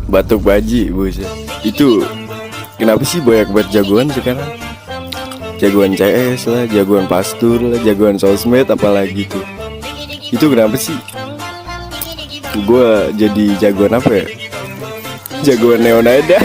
Batuk baji buset. Itu kenapa sih banyak buat jagoan sekarang? Jagoan CS lah, jagoan pastur lah, jagoan sosmed apalagi tuh. Itu kenapa sih? Gua jadi jagoan apa ya? Jagoan neonada.